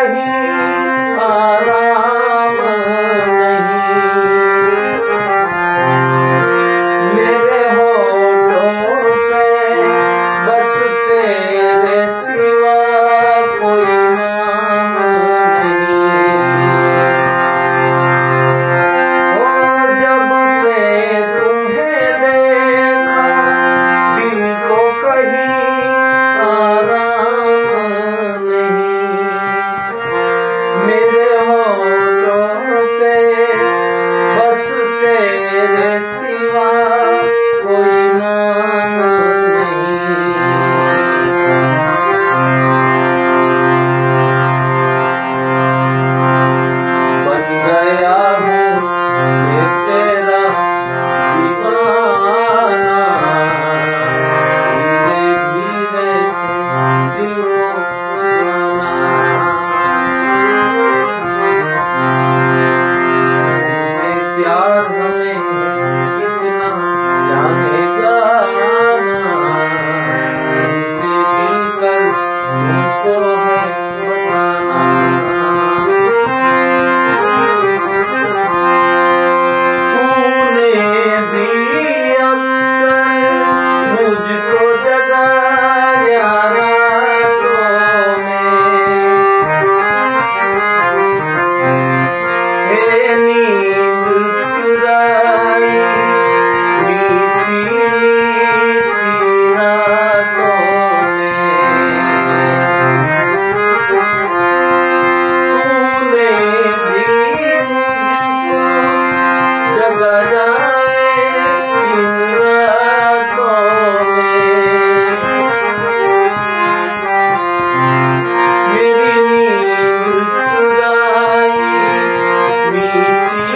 कहीं आराम नहीं। मेरे होठों पे बस तेरे सिवा कोई नाम नहीं। ओ जब से तुम्हें देखा दिल को कहीं आराम नहीं। मेरे होठों पे बस तेरे सिवा कोई नाम नहीं। बन गया हूँ मैं तेरा दीवाना, धीरे धीरे से दिल को चुराना। तुमसे प्यार हमें कितना जाने जाना, तुमसे मिलकर तुमको है बताना। तूने भी अक्सर मुझको जगाया रातों में, हे नींद चुराई मीठी मीठी रातों में। तूने भी मुझको जगाया इन रातों में। मेरी नींद चुराई मीठी